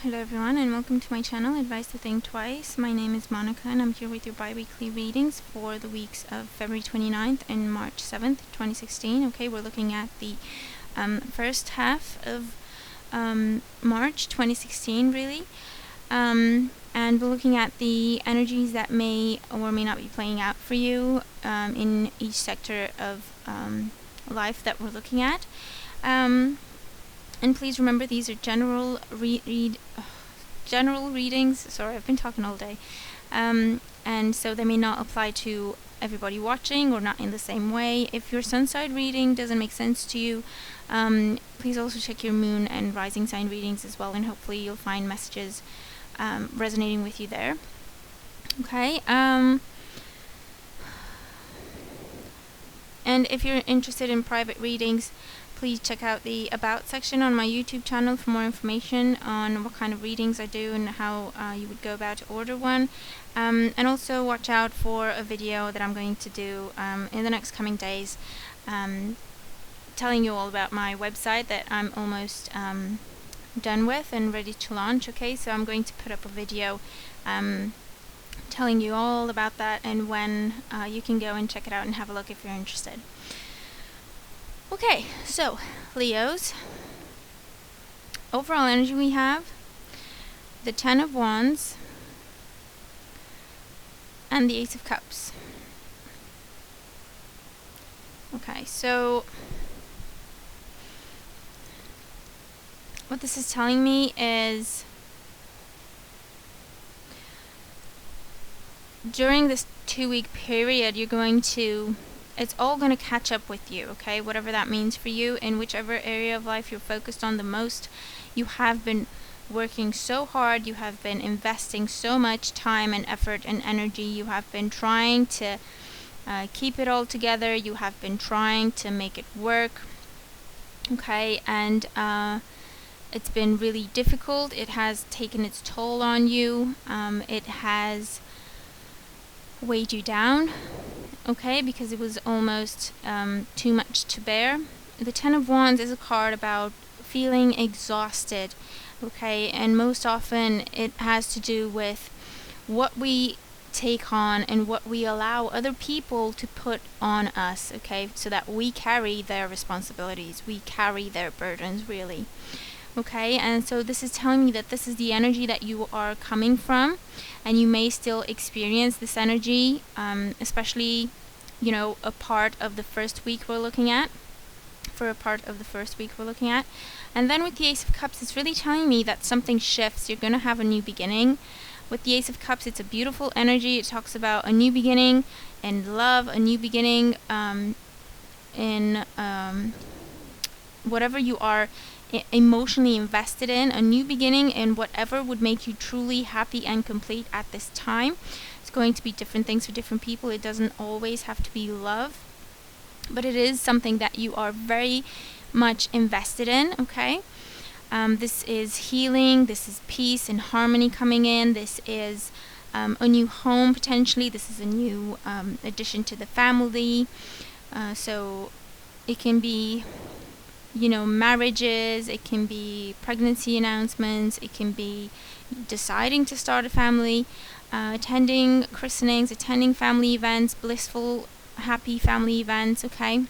Hello everyone and welcome to my channel, Advice to Think Twice. My name is Monica and I'm here with your bi-weekly readings for the weeks of February 29th and March 7th, 2016. Okay, we're looking at the first half of March 2016 really. And we're looking at the energies that may or may not be playing out for you in each sector of life that we're looking at. And please remember, these are general readings. Sorry, I've been talking all day. And so they may not apply to everybody watching or not in the same way. If your sun sign reading doesn't make sense to you, please also check your moon and rising sign readings as well, and hopefully you'll find messages resonating with you there. Okay. And if you're interested in private readings, please check out the About section on my YouTube channel for more information on what kind of readings I do and how you would go about to order one. And also watch out for a video that I'm going to do in the next coming days, telling you all about my website that I'm almost done with and ready to launch. Okay, so I'm going to put up a video telling you all about that and when you can go and check it out and have a look if you're interested. Okay, so Leos, overall energy we have the Ten of Wands and the Ace of Cups. Okay, so what this is telling me is during this 2-week period it's all going to catch up with you, okay? Whatever that means for you, in whichever area of life you're focused on the most. You have been working so hard, you have been investing so much time and effort and energy, you have been trying to keep it all together, you have been trying to make it work, okay? And it's been really difficult, it has taken its toll on you, it has weighed you down, okay, because it was almost too much to bear. The Ten of Wands is a card about feeling exhausted, okay, and most often it has to do with what we take on and what we allow other people to put on us, okay, so that we carry their responsibilities, we carry their burdens really. Okay, and so this is telling me that this is the energy that you are coming from, and you may still experience this energy, especially, you know, a part of the first week we're looking at. And then with the Ace of Cups, it's really telling me that something shifts. You're going to have a new beginning. With the Ace of Cups, it's a beautiful energy. It talks about a new beginning in love, a new beginning in whatever you are emotionally invested in, a new beginning in whatever would make you truly happy and complete at this time. It's going to be different things for different people. It doesn't always have to be love, but it is something that you are very much invested in, okay? This is healing, this is peace and harmony coming in, this is a new home potentially, this is a new addition to the family, so it can be, you know, marriages, it can be pregnancy announcements, it can be deciding to start a family, attending christenings, attending family events, blissful, happy family events, okay?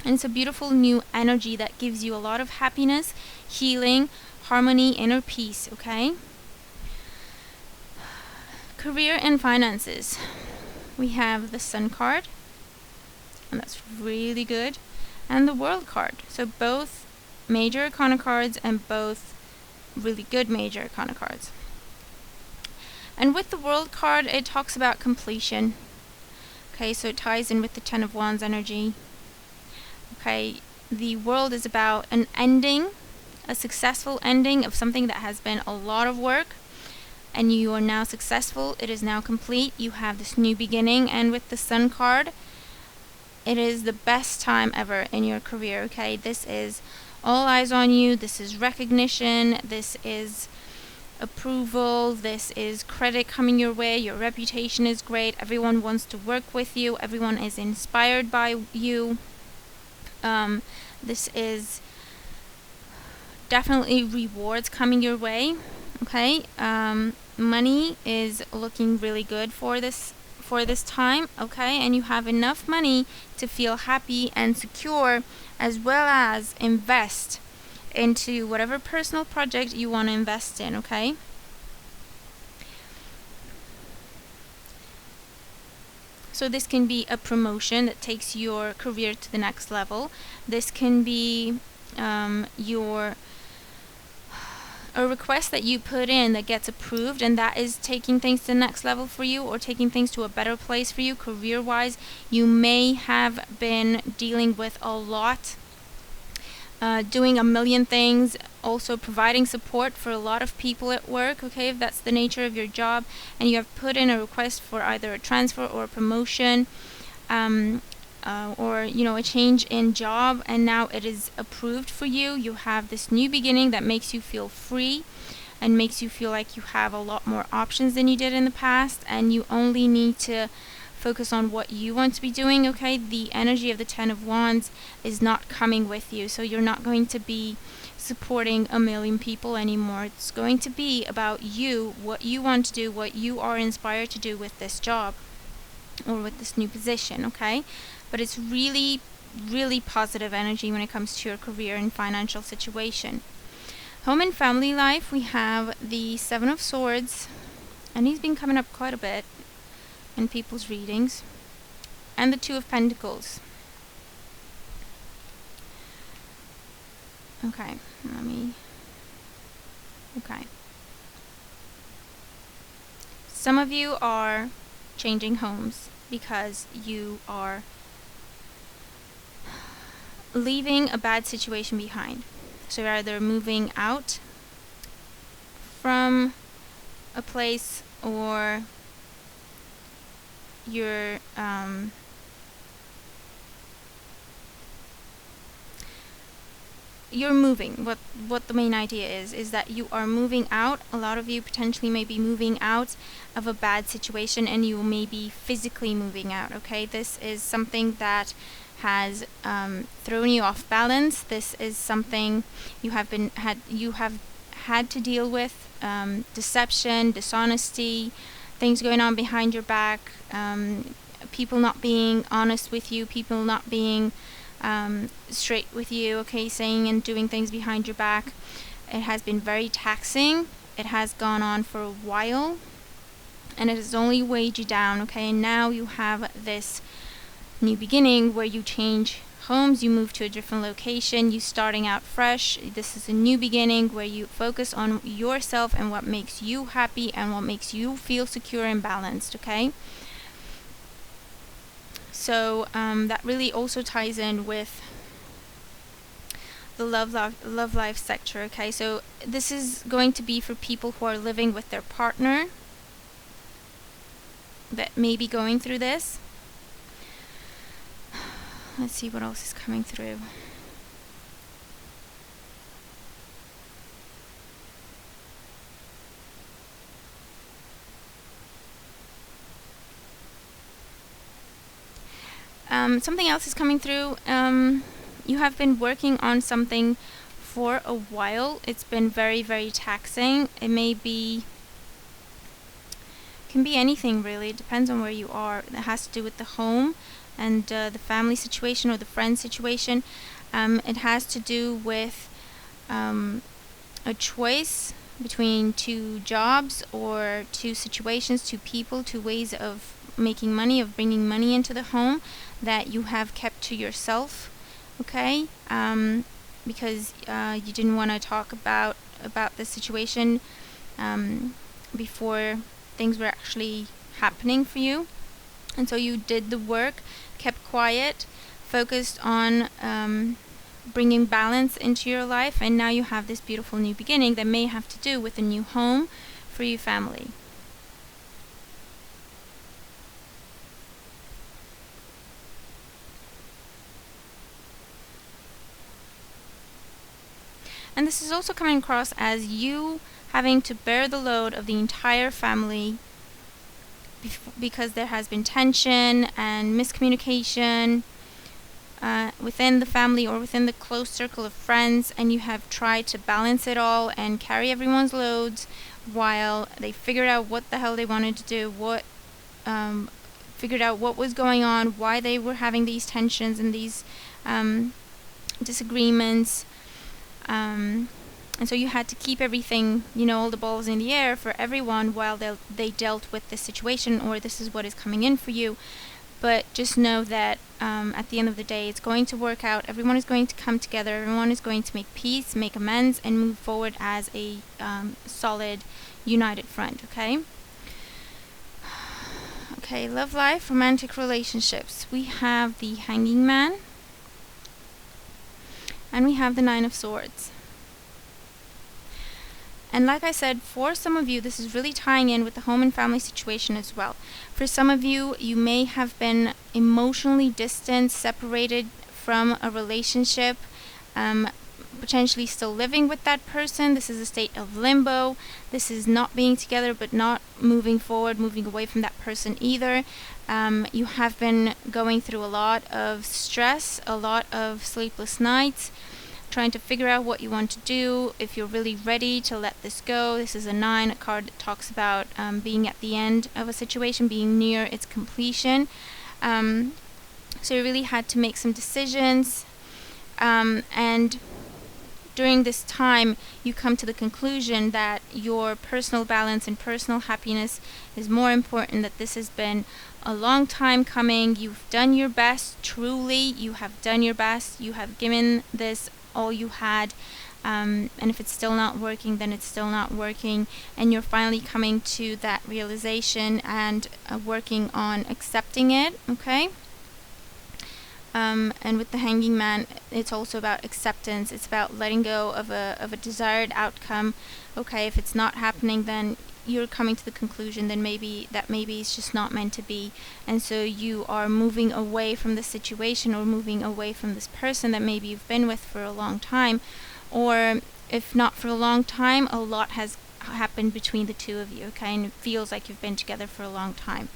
And it's a beautiful new energy that gives you a lot of happiness, healing, harmony, inner peace, okay? Career and finances. We have the Sun card, and that's really good, and the World card. So both major arcana cards and both really good major arcana cards. And with the World card, it talks about completion. Okay, so it ties in with the Ten of Wands energy. Okay, the World is about an ending, a successful ending of something that has been a lot of work, and you are now successful. It is now complete. You have this new beginning. And with the Sun card, it is the best time ever in your career, okay? This is all eyes on you. This is recognition. This is approval. This is credit coming your way. Your reputation is great. Everyone wants to work with you. Everyone is inspired by you. This is definitely rewards coming your way. Okay, money is looking really good for this time. Okay, and you have enough money to feel happy and secure, as well as invest into whatever personal project you want to invest in. Okay. So this can be a promotion that takes your career to the next level. This can be your a request that you put in that gets approved, and that is taking things to the next level for you, or taking things to a better place for you career wise. You may have been dealing with a lot, doing a million things, also providing support for a lot of people at work. Okay, if that's the nature of your job, and you have put in a request for either a transfer or a promotion, or a change in job, and now it is approved for you. You have this new beginning that makes you feel free and makes you feel like you have a lot more options than you did in the past, and you only need to focus on what you want to be doing. Okay, the energy of the Ten of Wands is not coming with you, so you're not going to be supporting a million people anymore. It's going to be about you, what you want to do, what you are inspired to do with this job or with this new position. Okay, but it's really, really positive energy when it comes to your career and financial situation. Home and family life, we have the Seven of Swords, and he's been coming up quite a bit in people's readings, and the Two of Pentacles. Okay, some of you are changing homes because you are leaving a bad situation behind. So you're either moving out from a place, or you're moving. What the main idea is that you are moving out. A lot of you potentially may be moving out of a bad situation, and you may be physically moving out. Okay, this is something that has thrown you off balance. This is something you have had to deal with, deception, dishonesty, things going on behind your back, people not being honest with you, people not being straight with you. Okay, saying and doing things behind your back. It has been very taxing. It has gone on for a while, and it has only weighed you down. Okay, and now you have this new beginning where you change homes, you move to a different location, you starting out fresh. This is a new beginning where you focus on yourself and what makes you happy and what makes you feel secure and balanced. Okay, so that really also ties in with the love life sector. Okay, so this is going to be for people who are living with their partner that may be going through this. Let's see what else is coming through. Something else is coming through. You have been working on something for a while. It's been very, very taxing. It can be anything really. It depends on where you are. It has to do with the home and the family situation or the friend situation. It has to do with a choice between two jobs or two situations, two people, two ways of making money, of bringing money into the home that you have kept to yourself. Okay, because you didn't want to talk about the situation before things were actually happening for you, and so you did the work, kept quiet, focused on bringing balance into your life, and now you have this beautiful new beginning that may have to do with a new home for your family. And this is also coming across as you having to bear the load of the entire family because there has been tension and miscommunication within the family or within the close circle of friends, and you have tried to balance it all and carry everyone's loads while they figured out what the hell they wanted to do, figured out what was going on, why they were having these tensions and these disagreements. And so you had to keep everything, all the balls in the air for everyone while they dealt with the situation, or this is what is coming in for you. But just know that at the end of the day, it's going to work out. Everyone is going to come together. Everyone is going to make peace, make amends, and move forward as a solid, united front, okay? Okay, love life, romantic relationships. We have the Hanging Man, and we have the Nine of Swords. And like I said, for some of you, this is really tying in with the home and family situation as well. For some of you, you may have been emotionally distant, separated from a relationship, potentially still living with that person. This is a state of limbo. This is not being together but not moving forward, moving away from that person either. You have been going through a lot of stress, a lot of sleepless nights, trying to figure out what you want to do, if you're really ready to let this go. This is a 9, a card that talks about being at the end of a situation, being near its completion. So you really had to make some decisions, and during this time you come to the conclusion that your personal balance and personal happiness is more important, that this has been a long time coming. You've done your best, truly, you have done your best. You have given this all you had, and if it's still not working, then it's still not working, and you're finally coming to that realization and working on accepting it, okay? And with the Hanging Man, it's also about acceptance. It's about letting go of a desired outcome. Okay, if it's not happening, then you're coming to the conclusion that maybe it's just not meant to be, and so you are moving away from the situation, or moving away from this person that maybe you've been with for a long time, or if not for a long time, a lot has happened between the two of you, okay, and it feels like you've been together for a long time.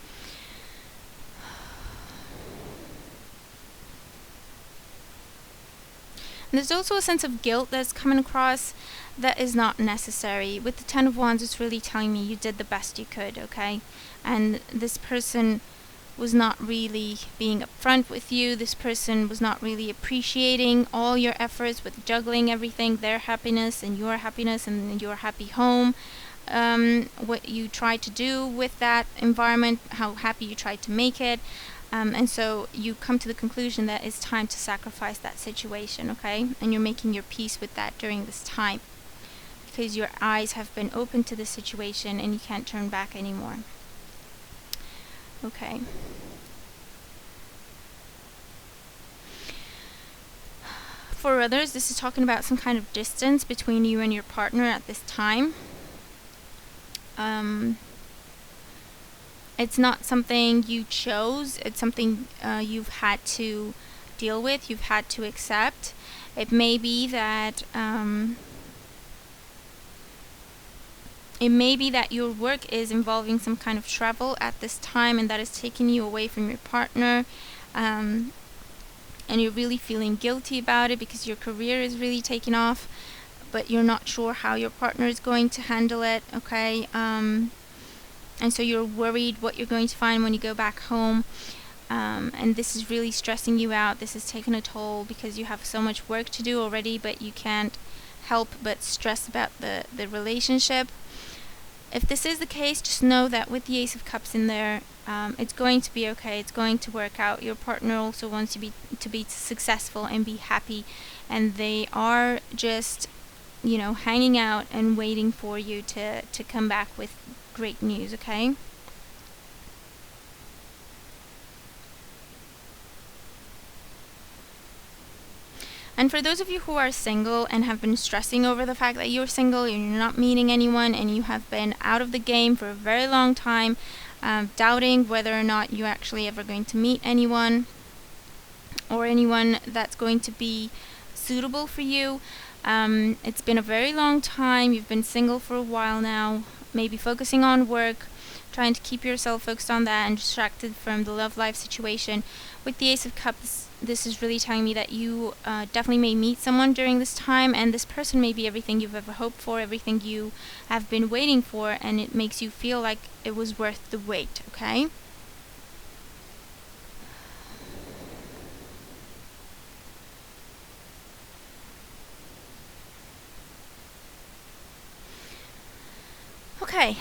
And there's also a sense of guilt that's coming across that is not necessary. With the Ten of Wands, it's really telling me you did the best you could, okay? And this person was not really being upfront with you. This person was not really appreciating all your efforts with juggling everything, their happiness and your happy home. What you tried to do with that environment, how happy you tried to make it. And so you come to the conclusion that it's time to sacrifice that situation, okay? And you're making your peace with that during this time, because your eyes have been open to the situation and you can't turn back anymore. Okay. For others, this is talking about some kind of distance between you and your partner at this time. It's not something you chose. It's something you've had to deal with. You've had to accept. It may be that your work is involving some kind of travel at this time, and that is taking you away from your partner. And you're really feeling guilty about it because your career is really taking off, but you're not sure how your partner is going to handle it, okay? And so you're worried what you're going to find when you go back home. And this is really stressing you out. This is taking a toll because you have so much work to do already, but you can't help but stress about the relationship. If this is the case, just know that with the Ace of Cups in there, it's going to be okay. It's going to work out. Your partner also wants to be successful and be happy, and they are just, hanging out and waiting for you to come back with great news, okay? And for those of you who are single and have been stressing over the fact that you're single and you're not meeting anyone, and you have been out of the game for a very long time, doubting whether or not you're actually ever going to meet anyone or anyone that's going to be suitable for you, it's been a very long time. You've been single for a while now, maybe focusing on work, trying to keep yourself focused on that and distracted from the love life situation. With the Ace of Cups this is really telling me that you definitely may meet someone during this time, and this person may be everything you've ever hoped for, everything you have been waiting for, and it makes you feel like it was worth the wait, okay? Okay,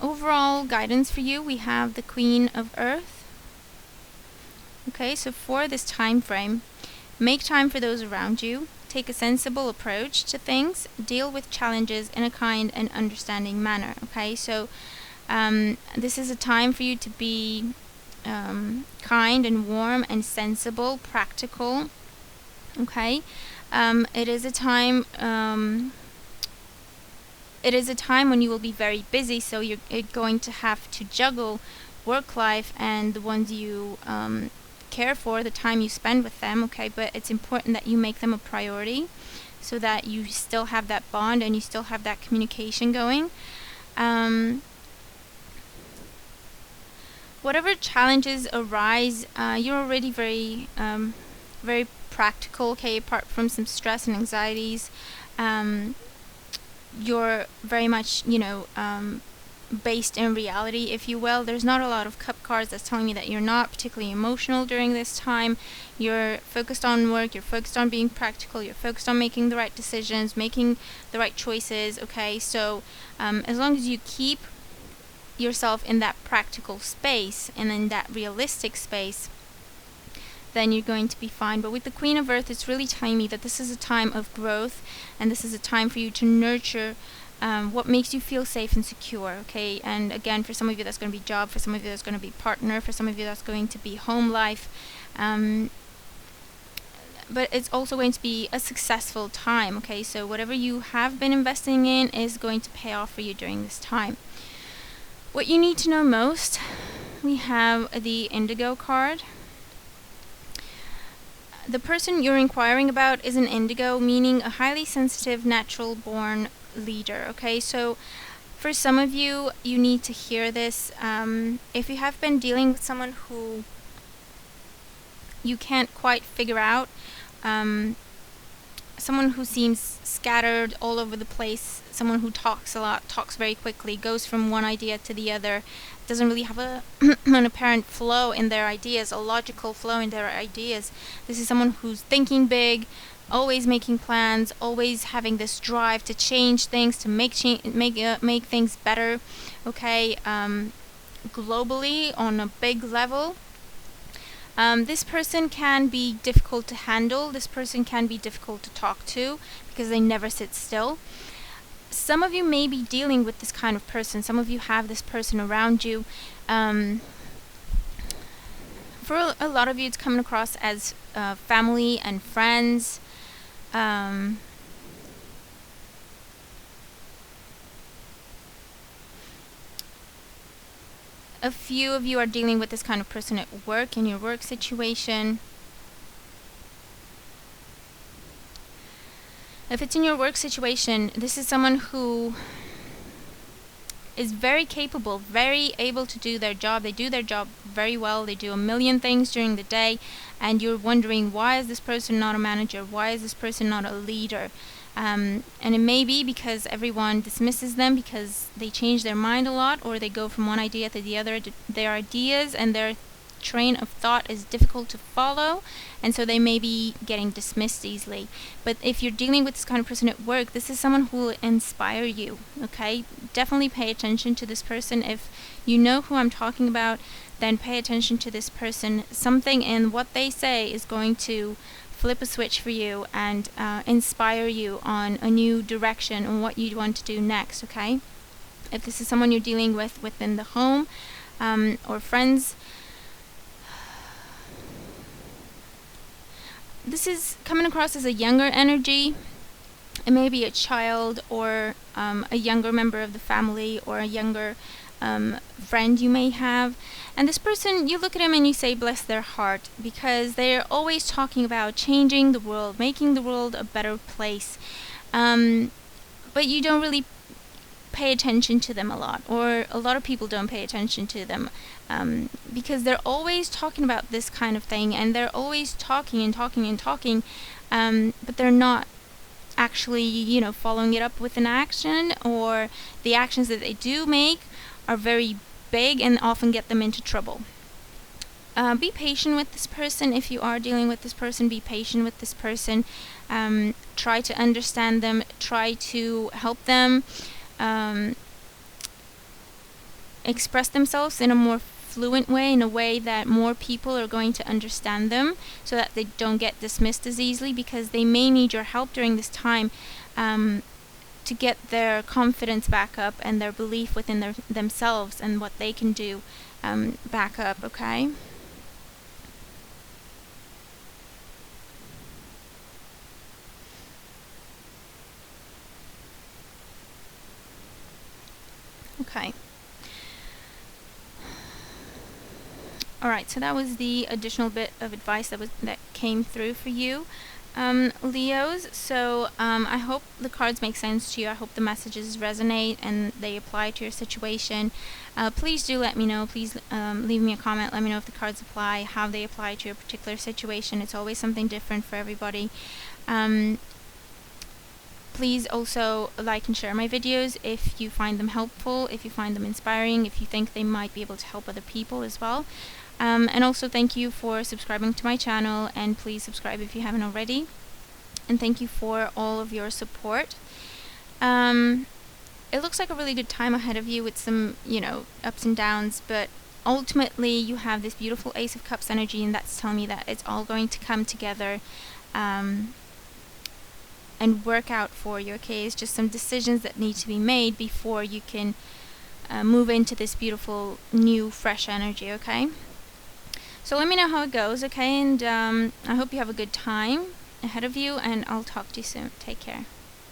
overall guidance for you, we have the Queen of Earth. Okay, so for this time frame, make time for those around you, take a sensible approach to things, deal with challenges in a kind and understanding manner. Okay, so this is a time for you to be kind and warm and sensible, practical. Okay, it is a time. It is a time when you will be very busy, so you're going to have to juggle work life and the ones you care for, the time you spend with them, okay? But it's important that you make them a priority so that you still have that bond and you still have that communication going. Whatever challenges arise, you're already very, very practical, okay? Apart from some stress and anxieties, you're very much, based in reality, if you will. There's not a lot of cup cards that's telling me that you're not particularly emotional during this time. You're focused on work, you're focused on being practical, you're focused on making the right decisions, making the right choices, okay? So as long as you keep yourself in that practical space and in that realistic space, then you're going to be fine. But with the Queen of Earth, it's really telling me that this is a time of growth, and this is a time for you to nurture what makes you feel safe and secure, okay? And again, for some of you that's going to be job, for some of you that's going to be partner, for some of you that's going to be home life, but it's also going to be a successful time, okay? So whatever you have been investing in is going to pay off for you during this time. What you need to know most, we have the Indigo card. The person you're inquiring about is an indigo, meaning a highly sensitive, natural-born leader, okay? So for some of you, you need to hear this. If you have been dealing with someone who you can't quite figure out, someone who seems scattered all over the place, someone who talks a lot, talks very quickly, goes from one idea to the other, doesn't really have an apparent flow in their ideas, a logical flow in their ideas. This is someone who's thinking big, always making plans, always having this drive to change things, to make things better, okay, globally on a big level. This person can be difficult to handle. This person can be difficult to talk to because they never sit still. Some of you may be dealing with this kind of person. Some of you have this person around you. For a lot of you, it's coming across as family and friends. A few of you are dealing with this kind of person at work, in your work situation. If it's in your work situation, this is someone who is very capable, very able to do their job. They do their job very well. They do a million things during the day, and you're wondering, why is this person not a manager? Why is this person not a leader? And it may be because everyone dismisses them because they change their mind a lot, or they go from one idea to the other. Their ideas and their train of thought is difficult to follow, and so they may be getting dismissed easily. But if you're dealing with this kind of person at work, this is someone who will inspire you, okay? Definitely pay attention to this person. If you know who I'm talking about, then pay attention to this person. Something in what they say is going to flip a switch for you and inspire you on a new direction on what you want to do next, okay? If this is someone you're dealing with within the home or friends, this is coming across as a younger energy. It may be a child or a younger member of the family or a younger friend you may have. And this person, you look at them and you say, bless their heart, because they're always talking about changing the world, making the world a better place. But you don't really pay attention to them a lot, or a lot of people don't pay attention to them, because they're always talking about this kind of thing, and they're always talking and talking and talking, but they're not actually, you know, following it up with an action, or the actions that they do make are very big and often get them into trouble. Be patient with this person. If you are dealing with this person, be patient with this person. Try to understand them, try to help them express themselves in a more fluent way, in a way that more people are going to understand them, so that they don't get dismissed as easily, because they may need your help during this time to get their confidence back up and their belief within themselves and what they can do back up, okay? Okay. Alright, so that was the additional bit of advice that came through for you, Leos. So I hope the cards make sense to you. I hope the messages resonate and they apply to your situation. Please do let me know. Please leave me a comment. Let me know if the cards apply, how they apply to your particular situation. It's always something different for everybody. Please also like and share my videos if you find them helpful, if you find them inspiring, if you think they might be able to help other people as well. And also thank you for subscribing to my channel, and please subscribe if you haven't already. And thank you for all of your support. It looks like a really good time ahead of you with some, you know, ups and downs, but ultimately you have this beautiful Ace of Cups energy, and that's telling me that it's all going to come together and work out for you, okay? It's just some decisions that need to be made before you can move into this beautiful new fresh energy, okay? So let me know how it goes, okay? And I hope you have a good time ahead of you, and I'll talk to you soon. Take care.